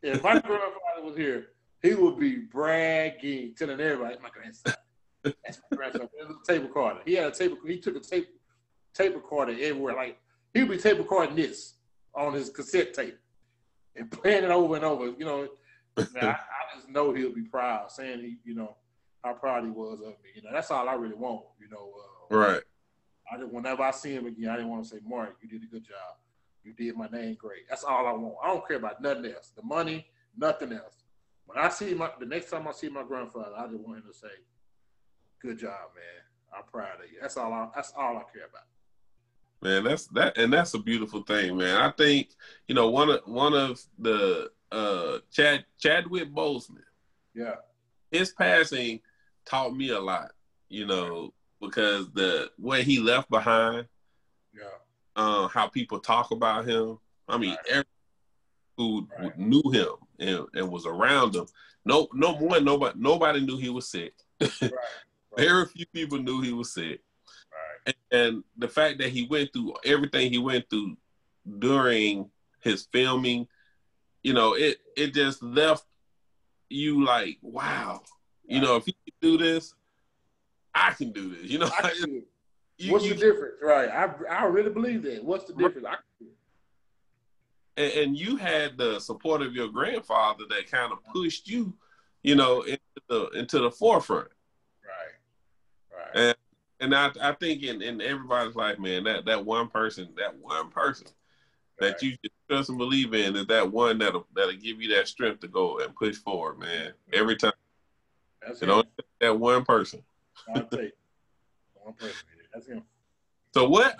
Speaker 2: If my grandfather was here, he would be bragging, telling everybody, "That's my grandson. That's my grandson." It was a tape recorder. He had a tape. He took a tape recorder everywhere. Like he would be tape recording this on his cassette tape and playing it over and over. I just know he'll be proud, saying how proud he was of me. That's all I really want.
Speaker 1: Right.
Speaker 2: Whenever I see him again, I didn't want to say, "Mark, you did a good job. You did my name great." That's all I want. I don't care about nothing else. The money, nothing else. When I see the next time I see my grandfather, I just want him to say, "Good job, man. I'm proud of you." That's all I care about.
Speaker 1: Man, that's a beautiful thing, man. I think one of the Chadwick Boseman.
Speaker 2: Yeah.
Speaker 1: His passing taught me a lot, because the way he left behind.
Speaker 2: Yeah.
Speaker 1: How people talk about him. Everyone who knew him and was around him. Nobody knew he was sick.
Speaker 2: Right.
Speaker 1: Very few people knew he was sick.
Speaker 2: Right.
Speaker 1: And the fact that he went through everything he went through during his filming, it just left you like, wow. Right. If he can do this, I can do this.
Speaker 2: What's the difference? Right. I really believe that. What's the difference?
Speaker 1: And you had the support of your grandfather that kind of pushed you, into the forefront.
Speaker 2: Right.
Speaker 1: And I think in everybody's life, man, that one person that you just trust and believe in is that one that'll give you that strength to go and push forward, man. Every time. That one person.
Speaker 2: I'll take one person. That's him.
Speaker 1: So what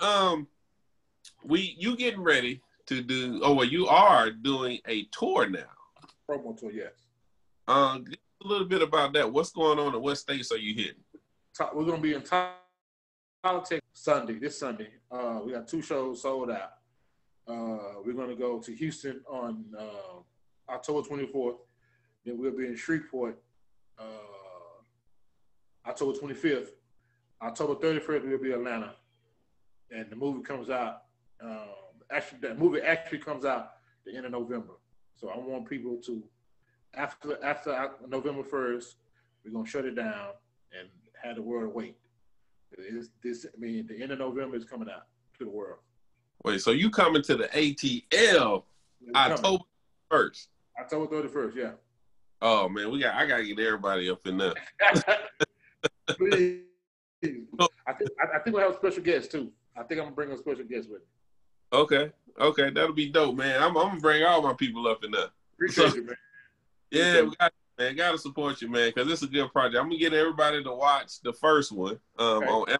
Speaker 1: you getting ready to do? Oh, well, you are doing a tour now.
Speaker 2: Promo tour, yes.
Speaker 1: Give a little bit about that. What's going on and what states are you hitting?
Speaker 2: We're going to be in Texas this Sunday. We got 2 shows sold out. We're going to go to Houston on October 24th. Then we'll be in Shreveport October 25th. October 31st, we'll be in Atlanta. And the movie comes out. That movie actually comes out the end of November. So I want people to, after November 1st, we're going to shut it down and have the world wait. The end of November is coming out to the world.
Speaker 1: Wait, so you coming to the ATL October 1st?
Speaker 2: October 31st, yeah.
Speaker 1: Oh man, I gotta get everybody up in there.
Speaker 2: Please. I think we'll have a special guest too. I think I'm gonna bring a special guest with me.
Speaker 1: Okay, that'll be dope, man. I'm gonna bring all my people up in there.
Speaker 2: Appreciate you, man.
Speaker 1: Yeah, gotta support you, man, because it's a good project. I'm gonna get everybody to watch the first one. Okay.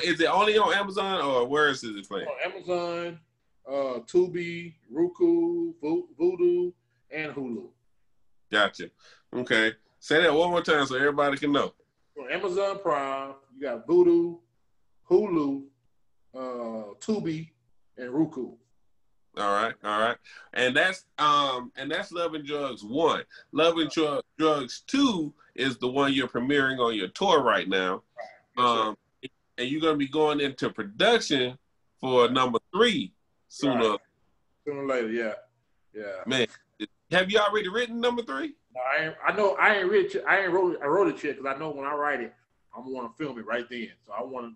Speaker 1: Is it only on Amazon or where is it playing?
Speaker 2: On Amazon, Tubi, Roku, Vudu, and Hulu.
Speaker 1: Gotcha. Okay. Say that one more time so everybody can know.
Speaker 2: On Amazon Prime, you got Vudu, Hulu, Tubi, and Roku.
Speaker 1: All right. And that's Love and Drugs 1. Love and Drugs 2 is the one you're premiering on your tour right now.
Speaker 2: Yes,
Speaker 1: and you're gonna be going into production for number 3 sooner.
Speaker 2: Right. Sooner or later, yeah.
Speaker 1: Man, have you already written number 3?
Speaker 2: No, I ain't wrote it yet because I know when I write it, I'm gonna film it right then. So I want to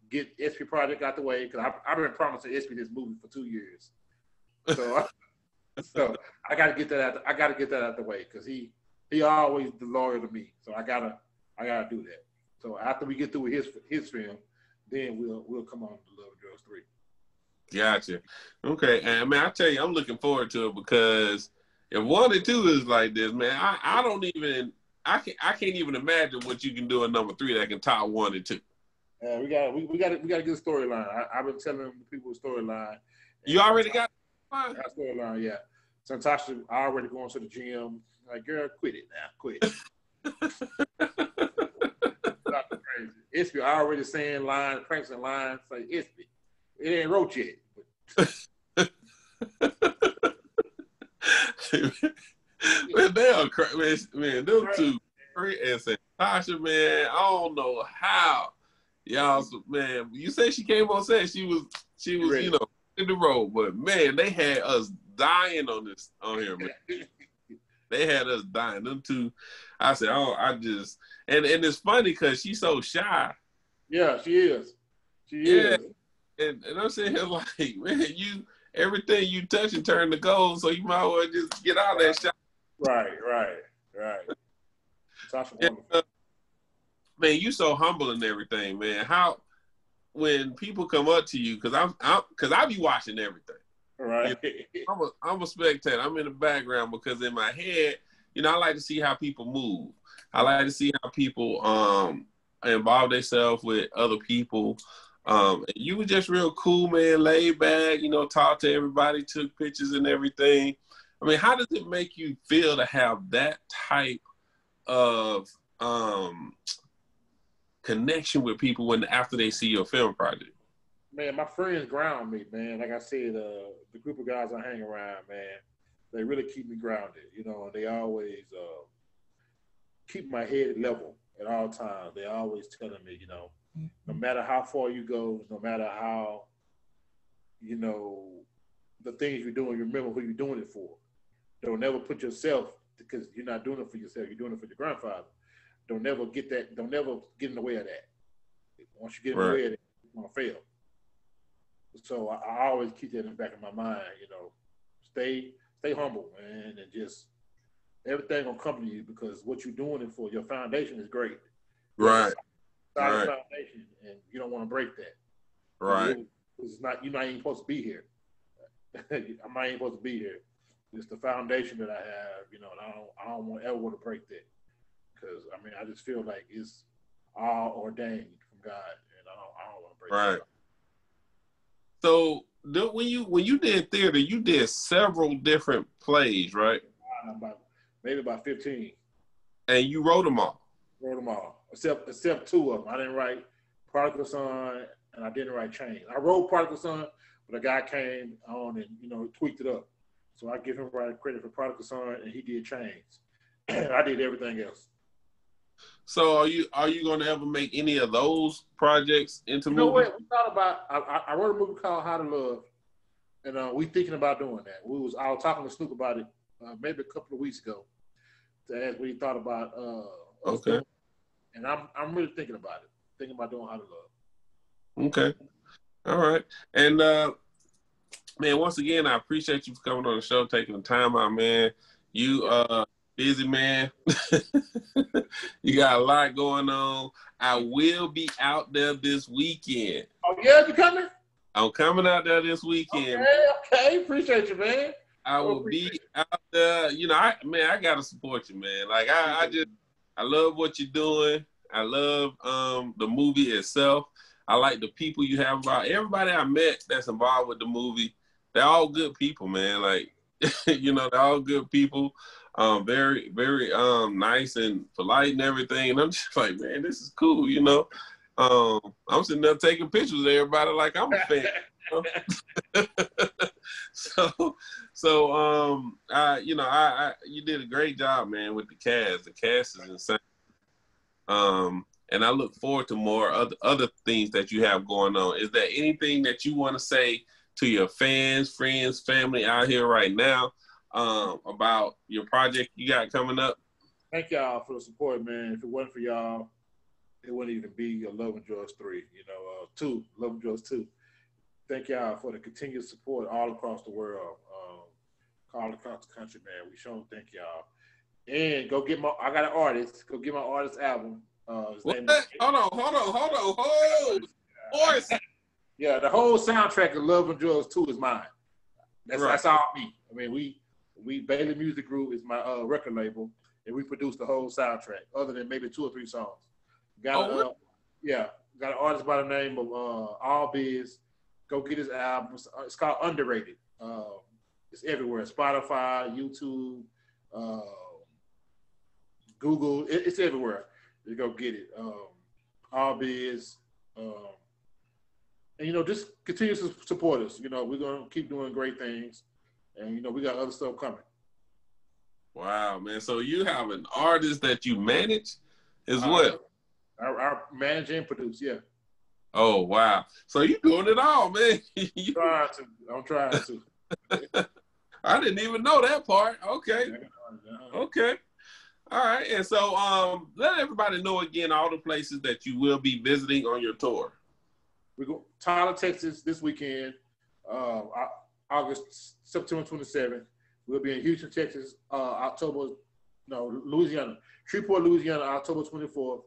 Speaker 2: get SP Project out the way because I've been promising SP this movie for 2 years. So, I gotta get that out. I gotta get that out the way because he always the lawyer to me. So I gotta do that. So after we get through with his film, then we'll come on to Love and Drugs 3.
Speaker 1: Gotcha. Okay, and man, I tell you, I'm looking forward to it because if 1 and 2 is like this, man, I can't even imagine what you can do in number 3 that can top 1 and 2.
Speaker 2: We got a good storyline. I've been telling people the storyline.
Speaker 1: You already got
Speaker 2: a storyline, yeah. So Tasha already going to the gym. Like, girl, quit it now. Quit it. Crazy. Ispy already saying lines, practicing lines. Like, Ispy, it ain't wrote yet.
Speaker 1: Man, they are crazy. Man, them two, and Tasha, man, I don't know how. Y'all, man, you say she came on set, she was, you know, in the road, but man, they had us dying on here, man. They had us dying. Them two, I said, and it's funny because she's so shy.
Speaker 2: Yeah, she is. She is.
Speaker 1: And I'm sitting here like, man, everything you touch and turn to gold, so you might as well just get out of that shot.
Speaker 2: Right.
Speaker 1: Yeah, man, you so humble and everything, man. How when people come up to you, because I be watching everything.
Speaker 2: Right.
Speaker 1: You know, I'm a spectator. I'm in the background because in my head, you know, I like to see how people move. I like to see how people involve themselves with other people. You were just real cool, man, laid back, you know, talked to everybody, took pictures and everything. I mean, how does it make you feel to have that type of connection with people after they see your film project?
Speaker 2: Man, my friends ground me, man. Like I said, the group of guys I hang around, man, they really keep me grounded. You know, they always keep my head level at all times. They always telling me, you know, no matter how far you go, no matter how, you know, the things you're doing, you remember who you're doing it for. Don't never put yourself, because you're not doing it for yourself, you're doing it for your grandfather. Don't never get in the way of that. Once you get in the way of that, you're going to fail. So I always keep that in the back of my mind, you know, stay humble, man, and just everything gonna come to you because what you're doing it for, your foundation is great.
Speaker 1: Right.
Speaker 2: Solid foundation, and you don't want to break that.
Speaker 1: Right.
Speaker 2: You're not even supposed to be here. I'm not even supposed to be here. It's the foundation that I have, you know, and I don't ever want to break that because I mean I just feel like it's all ordained from God, and I don't want to break it.
Speaker 1: So when you did theater, you did several different plays, right?
Speaker 2: Maybe about 15.
Speaker 1: And you wrote them all?
Speaker 2: Wrote them all, except two of them. I didn't write Prodigal Son, and I didn't write Chains. I wrote Prodigal Son, but a guy came on and, tweaked it up. So I give him credit for Prodigal Son, and he did Chains. I did everything else.
Speaker 1: So are you going to ever make any of those projects into movies?
Speaker 2: You know what? We thought about. I wrote a movie called How to Love, and we thinking about doing that. I was talking to Snoop about it maybe a couple of weeks ago to ask what he thought about.
Speaker 1: Okay.
Speaker 2: And I'm really thinking about it. Thinking about doing How to Love.
Speaker 1: Okay. All right. And man, once again, I appreciate you for coming on the show, taking the time out, man. You busy man. You got a lot going on. I will be out there this weekend.
Speaker 2: Oh yeah, you coming?
Speaker 1: I'm coming out there this weekend.
Speaker 2: Okay. Appreciate you, man.
Speaker 1: I will be out there. I gotta support you, man. Like I love what you're doing. I love the movie itself. I like the people you have about. Everybody I met that's involved with the movie, they're all good people, man. Like, they're all good people. Very, very nice and polite and everything. And I'm just like, man, this is cool, I'm sitting there taking pictures of everybody like I'm a fan. You did a great job, man, with the cast. The cast is insane. And I look forward to more other things that you have going on. Is there anything that you want to say to your fans, friends, family out here right now about your project you got coming up?
Speaker 2: Thank y'all for the support, man. If it wasn't for y'all, it wouldn't even be Love and Drugs 3, 2, Love and Drugs 2. Thank y'all for the continued support all across the world, all across the country, man. We sure thank y'all. And go get I got an artist. Go get my artist album. Hold on. Yeah, the whole soundtrack of Love and Drugs 2 is mine. That's all me. I mean, we Bailey Music Group is my record label, and we produced the whole soundtrack, other than maybe 2 or 3 songs. Got an artist by the name of All Biz. Go get his album. It's called Underrated. It's everywhere. Spotify, YouTube, Google. It's everywhere. You go get it. All Biz. And, just continue to support us. We're going to keep doing great things. And, we got other stuff coming.
Speaker 1: Wow, man. So you have an artist that you manage as well?
Speaker 2: Our manager and produce, yeah.
Speaker 1: Oh, wow. So you're doing it all, man.
Speaker 2: I'm trying to.
Speaker 1: I didn't even know that part. Okay. Okay. All right. And so let everybody know again all the places that you will be visiting on your tour.
Speaker 2: We go Tyler, Texas this weekend, September 27th. We'll be in Houston, Texas, Louisiana. Shreveport, Louisiana, October 24th.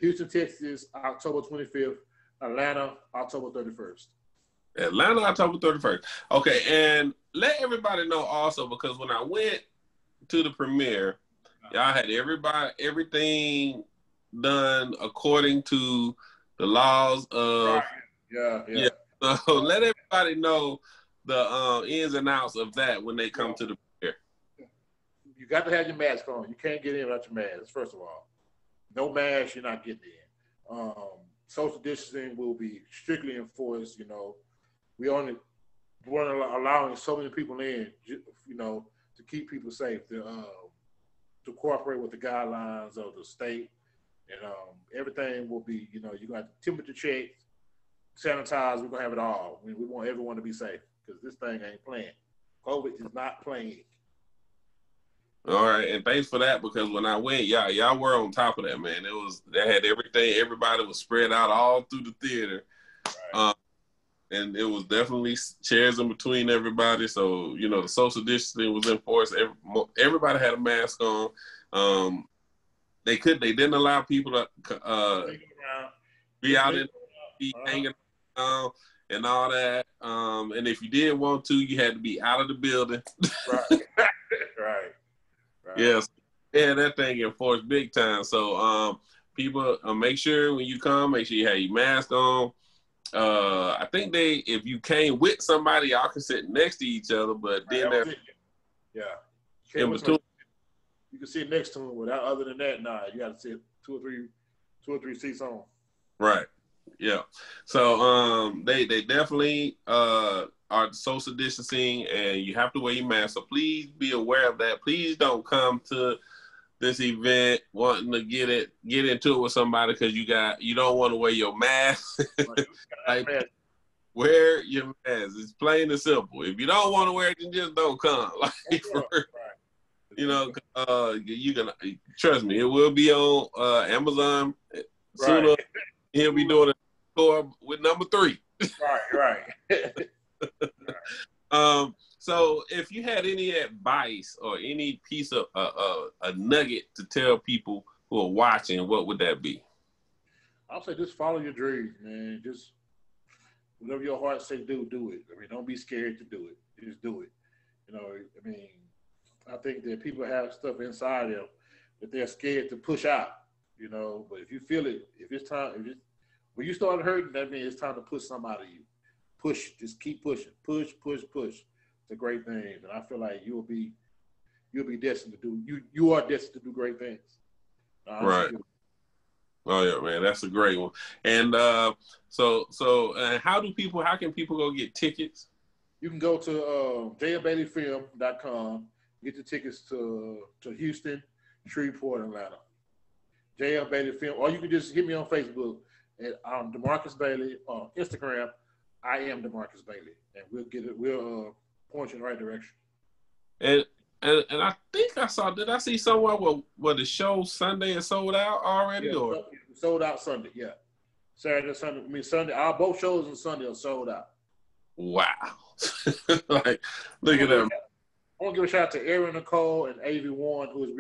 Speaker 2: Houston, Texas, October 25th. Atlanta, October 31st.
Speaker 1: Atlanta, October 31st. Okay, and let everybody know also, because when I went to the premiere, y'all had everything done according to the laws of...
Speaker 2: Yeah.
Speaker 1: So let everybody know the ins and outs of that when they come to the premiere.
Speaker 2: You got to have your mask on. You can't get in without your mask, first of all. No mask, you're not getting in. Social distancing will be strictly enforced. We're allowing so many people in, to keep people safe, to cooperate with the guidelines of the state, and everything will be, you got temperature checks, sanitize. We're gonna have it all. We want everyone to be safe because this thing ain't playing. COVID is not playing.
Speaker 1: All right, and thanks for that, because when I went, y'all were on top of that, man. They had everything. Everybody was spread out all through the theater, right. And it was definitely chairs in between everybody. So the social distancing was enforced. Everybody had a mask on. They didn't allow people to be out in hanging around and all that. And if you did want to, you had to be out of the building.
Speaker 2: Right. Right.
Speaker 1: Yes, that thing enforced big time. So people, make sure when you come, make sure you have your mask on. I think if you came with somebody, y'all can sit next to each other, but then in between,
Speaker 2: you can sit next to them. Without other than that, nah, you got to sit two or three seats on.
Speaker 1: Right. Yeah. So they definitely are social distancing, and you have to wear your mask. So please be aware of that. Please don't come to this event wanting to get into it with somebody because you don't want to wear your mask. Like, wear your mask. It's plain and simple. If you don't want to wear it, then just don't come. Like, you know, you can trust me. It will be on Amazon sooner. He'll be doing a tour with number 3.
Speaker 2: Right.
Speaker 1: So if you had any advice or any piece of a nugget to tell people who are watching, what would that be?
Speaker 2: I'll say just follow your dreams, man. Just whatever your heart say, do it. I mean, don't be scared to do it. Just do it. You know, I mean, I think that people have stuff inside them that they're scared to push out, you know. But if you feel it, when you start hurting, that means it's time to push something out of you. Push, just keep pushing. Push. It's a great thing. And I feel like you'll be destined to do, you are destined to do great things.
Speaker 1: Right. Oh yeah, man, that's a great one. And so how can people go get tickets?
Speaker 2: You can go to jlbaileyfilm.com, get the tickets to Houston, Shreveport, Atlanta. JL Bailey Film, or you can just hit me on Facebook at DeMarcus Bailey, on Instagram. I am DeMarcus Bailey, and we'll point you in the right direction.
Speaker 1: And I think I saw. Did I see somewhere where the show Sunday is sold out already?
Speaker 2: Yeah,
Speaker 1: or
Speaker 2: sold out Sunday? Yeah, Saturday, Sunday. I mean Sunday. Our both shows on Sunday are sold out.
Speaker 1: Wow! Like, look at them.
Speaker 2: I want to give a shout out to Erin Nicole and Avi Warren, who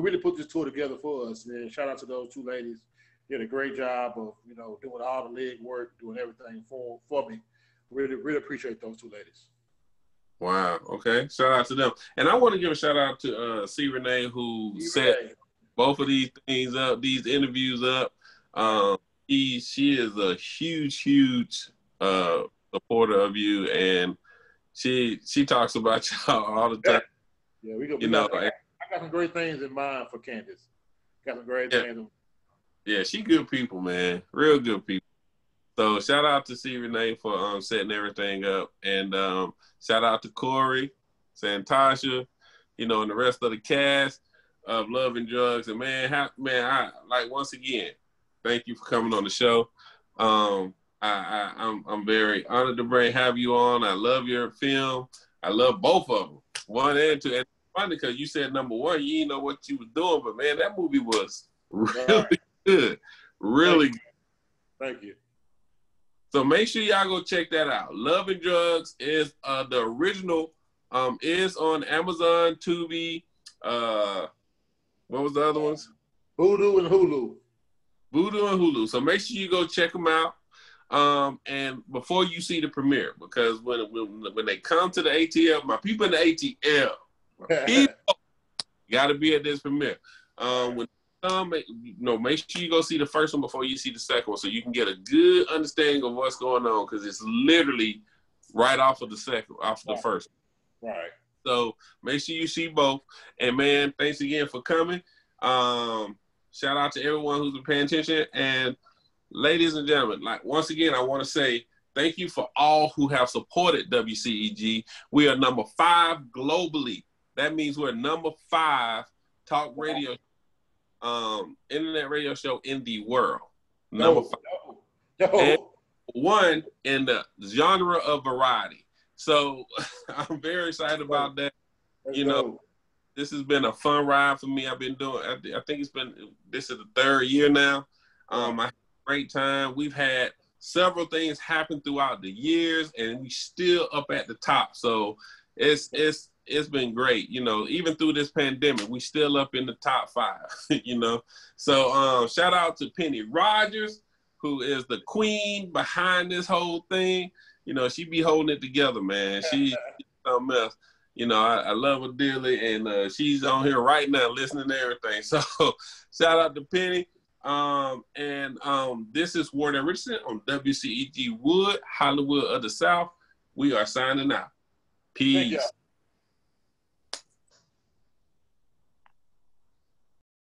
Speaker 2: really put this tour together for us. Man, shout out to those two ladies. They did a great job of doing all the leg work, doing everything for me. Really appreciate those two ladies.
Speaker 1: Wow. Okay. Shout out to them. And I want to give a shout out to C. Renee, who set both of these things up, these interviews up. She is a huge supporter of you, and she talks about y'all all the time.
Speaker 2: Yeah, I got some great things in mind for Candace. Got some great things.
Speaker 1: Yeah, she good people, man. Real good people. So shout out to C. Renee for setting everything up, and shout out to Corey, Santasha, and the rest of the cast of Love and Drugs. And I once again, thank you for coming on the show. I'm very honored to have you on. I love your film. I love both of them, 1 and 2. And it's funny because you said number 1, you didn't know what you was doing, but man, that movie was really good, really good.
Speaker 2: Thank you.
Speaker 1: So make sure y'all go check that out. Love and Drugs is the original. Is on Amazon, Tubi. What was the other ones?
Speaker 2: Vudu and Hulu. So make sure you go check them out. And before you see the premiere, because when they come to the ATL, my people in the ATL, got to be at this premiere. When make sure you go see the first one before you see the second one, so you can get a good understanding of what's going on, because it's literally right off of the first. Right.
Speaker 1: So make sure you see both. And man, thanks again for coming. Shout out to everyone who's been paying attention. And ladies and gentlemen, once again, I want to say thank you for all who have supported WCEG. We are number 5 globally. That means we're number 5 talk radio internet radio show in the world. Number 5. And 1 in the genre of variety. So I'm very excited about that. This has been a fun ride for me. I've been doing, I think this is the 3rd year now. I had a great time. We've had several things happen throughout the years, and we still up at the top. So it's been great. Even through this pandemic, we still up in the top 5, So shout out to Penny Rogers, who is the queen behind this whole thing. She be holding it together, man. She's something else. I love her dearly, and she's on here right now listening to everything. So shout out to Penny. This is Wardell Richardson on WCEG Wood, Hollywood of the South. We are signing out. Peace.